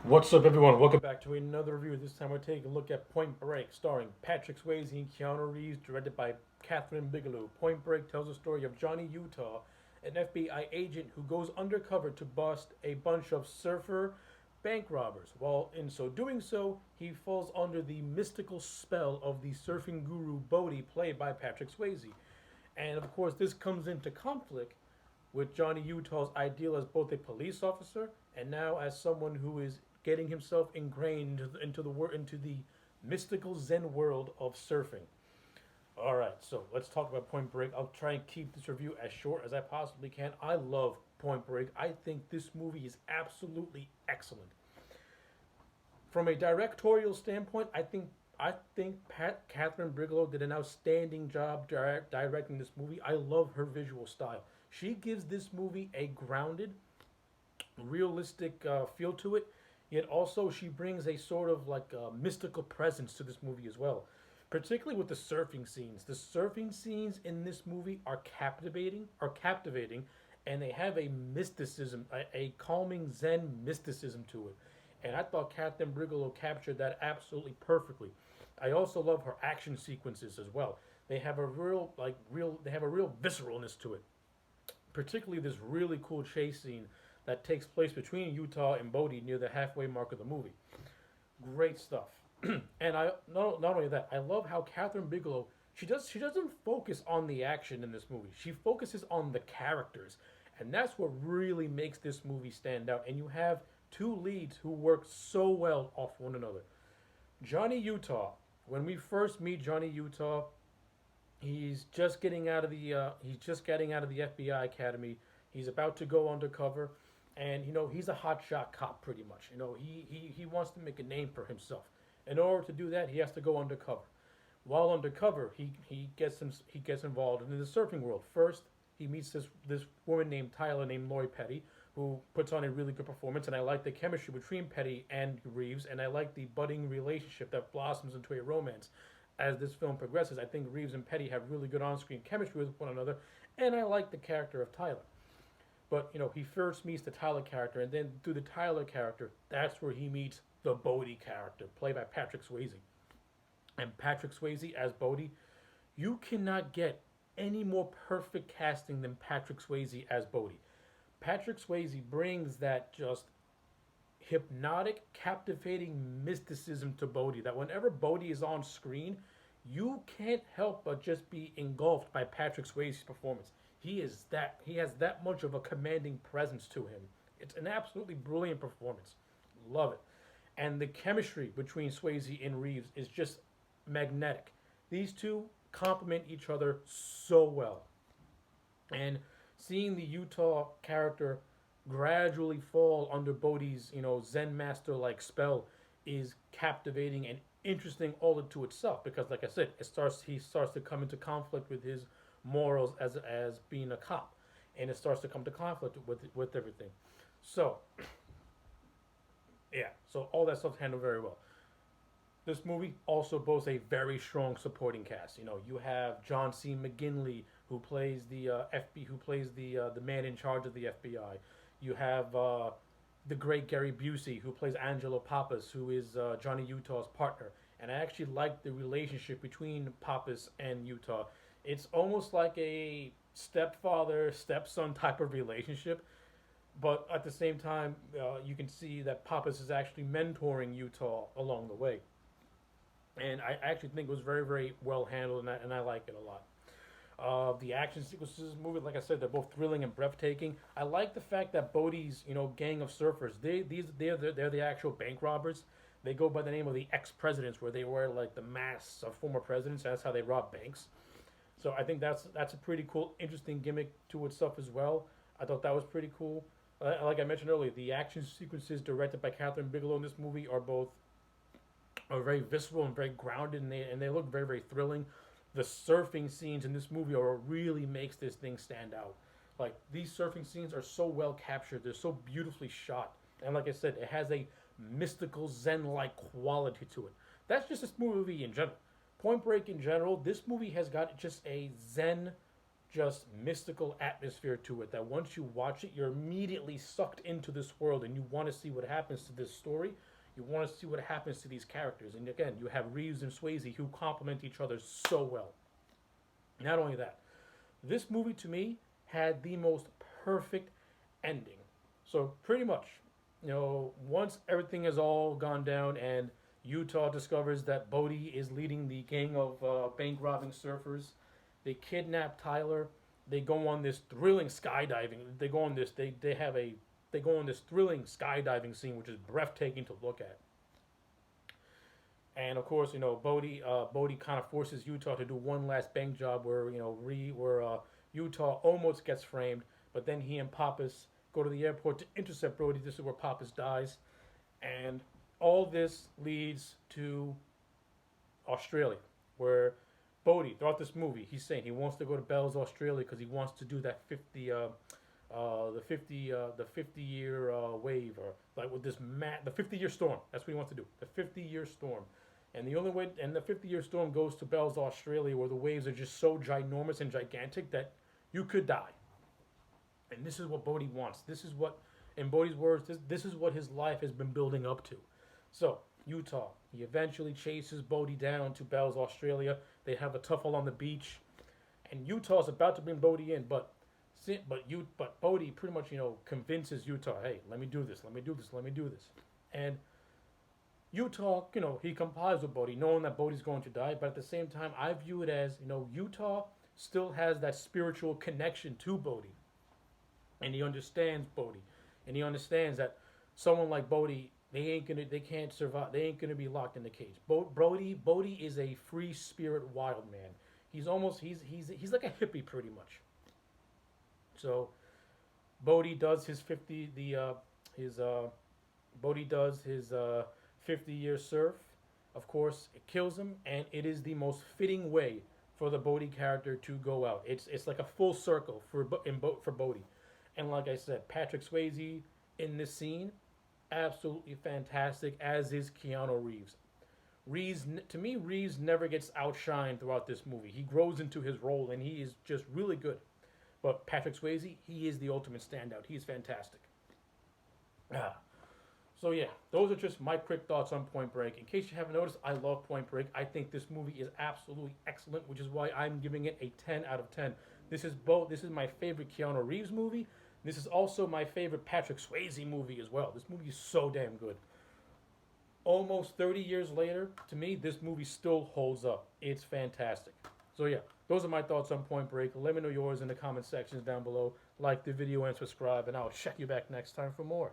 What's up, everyone? Welcome back to another review. This time we're taking a look at Point Break, starring Patrick Swayze and Keanu Reeves, directed by Catherine Bigelow. Point Break tells the story of Johnny Utah, an FBI agent who goes undercover to bust a bunch of surfer bank robbers. While in so doing so, he falls under the mystical spell of the surfing guru Bodhi, played by Patrick Swayze. And of course, this comes into conflict with Johnny Utah's ideal as both a police officer and now as someone who is getting himself ingrained into the mystical Zen world of surfing. All right, so let's talk about Point Break. I'll try and keep this review as short as I possibly can. I love Point Break. I think this movie is absolutely excellent. From a directorial standpoint, I think Catherine Bigelow did an outstanding job directing this movie. I love her visual style. She gives this movie a grounded, realistic feel to it. Yet also she brings a sort of like a mystical presence to this movie as well. Particularly with the surfing scenes. The surfing scenes in this movie are captivating, and they have a mysticism, a calming Zen mysticism to it. And I thought Catherine Bigelow captured that absolutely perfectly. I also love her action sequences as well. They have a real visceralness to it, particularly this really cool chase scene that takes place between Utah and Bodie near the halfway mark of the movie. Great stuff. And I not only that, I love how Catherine Bigelow she doesn't focus on the action in this movie. She focuses on the characters, and that's what really makes this movie stand out. And you have two leads who work so well off one another. Johnny Utah. When we first meet Johnny Utah, he's just getting out of the FBI academy. He's about to go undercover, and he's a hotshot cop pretty much. He wants to make a name for himself. In order to do that, he has to go undercover. While undercover, he gets involved in the surfing world. First, he meets this woman named Tyler, named Lori Petty, who puts on a really good performance. And I like the chemistry between Petty and Reeves, and I like the budding relationship that blossoms into a romance as this film progresses. I think Reeves and Petty have really good on-screen chemistry with one another, and I like the character of Tyler. But he first meets the Tyler character, and then through the Tyler character, that's where he meets the Bodhi character, played by Patrick Swayze. And Patrick Swayze as Bodhi, you cannot get any more perfect casting than Patrick Swayze as Bodhi. Patrick Swayze brings that just hypnotic, captivating mysticism to Bodhi. That whenever Bodhi is on screen, you can't help but just be engulfed by Patrick Swayze's performance. He has that much of a commanding presence to him. It's an absolutely brilliant performance. Love it. And the chemistry between Swayze and Reeves is just magnetic. These two complement each other so well. And seeing the Utah character gradually fall under Bodhi's, Zen master like spell is captivating and interesting all to itself because like I said, he starts to come into conflict with his morals as being a cop, and it starts to come to conflict with everything. So yeah, so all that stuff's handled very well. This movie also boasts a very strong supporting cast. You have John C. McGinley who plays the who plays the man in charge of the FBI. You have the great Gary Busey who plays Angelo Pappas, who is Johnny Utah's partner. And I actually like the relationship between Pappas and Utah. It's almost like a stepfather stepson type of relationship, but at the same time, you can see that Pappas is actually mentoring Utah along the way. And I actually think it was very, very well handled, and I like it a lot. The action sequences in this movie, like I said, they're both thrilling and breathtaking. I like the fact that Bodhi's, gang of surfers, they're the actual bank robbers. They go by the name of the ex-presidents, where they wear like the masks of former presidents. That's how they rob banks. So I think that's a pretty cool, interesting gimmick to itself as well. I thought that was pretty cool. Like I mentioned earlier, the action sequences directed by Catherine Bigelow in this movie are very visceral and very grounded, and they look very, very thrilling. The surfing scenes in this movie are what really makes this thing stand out. Like these surfing scenes are so well captured, they're so beautifully shot, and like I said, it has a mystical Zen-like quality to it. That's just this movie in general. Point Break in general, this movie has got just a Zen just mystical atmosphere to it that once you watch it, you're immediately sucked into this world and you want to see what happens to this story. You want to see what happens to these characters. And again, you have Reeves and Swayze who complement each other so well. Not only that, this movie to me had the most perfect ending. So pretty much, once everything has all gone down and Utah discovers that Bodhi is leading the gang of bank robbing surfers, they kidnap Tyler. They go on this thrilling skydiving. They go on this. They go on this thrilling skydiving scene, which is breathtaking to look at. And of course, Bodhi kind of forces Utah to do one last bank job where Utah almost gets framed, but then he and Pappas go to the airport to intercept Bodhi. This is where Pappas dies, and all this leads to Australia, where Bodhi, throughout this movie, he's saying he wants to go to Bell's Australia because he wants to do that 50-year wave, or like with the 50-year storm. That's what he wants to do, the 50-year storm. And the only way, and the 50-year storm goes to Bell's Australia, where the waves are just so ginormous and gigantic that you could die. And this is what Bodhi wants. This is what, in Bodhi's words, this is what his life has been building up to. So, Utah, he eventually chases Bodhi down to Bell's Australia. They have a tuffle on the beach. And Utah's about to bring Bodhi in, but Bodhi pretty much, convinces Utah, hey, let me do this. And Utah, he complies with Bodhi, knowing that Bodhi's going to die. But at the same time, I view it as, Utah still has that spiritual connection to Bodhi. And he understands Bodhi. And he understands that someone like Bodhi, they can't survive. They ain't gonna be locked in the cage. Bodhi is a free spirit wild man. He's like a hippie pretty much. So Bodhi does his 50-year surf. Of course, it kills him, and it is the most fitting way for the Bodhi character to go out. It's like a full circle for Bodhi. And like I said, Patrick Swayze in this scene, absolutely fantastic, as is Keanu Reeves. Reeves never gets outshined throughout this movie. He grows into his role, and he is just really good. But Patrick Swayze, he is the ultimate standout. He's fantastic. So yeah, those are just my quick thoughts on Point Break. In case you haven't noticed, I love Point Break. I think this movie is absolutely excellent, which is why I'm giving it a 10 out of 10. This is my favorite Keanu Reeves movie. This is also my favorite Patrick Swayze movie as well. This movie is so damn good. Almost 30 years later, to me, this movie still holds up. It's fantastic. So yeah, those are my thoughts on Point Break. Let me know yours in the comment sections down below. Like the video and subscribe, and I'll check you back next time for more.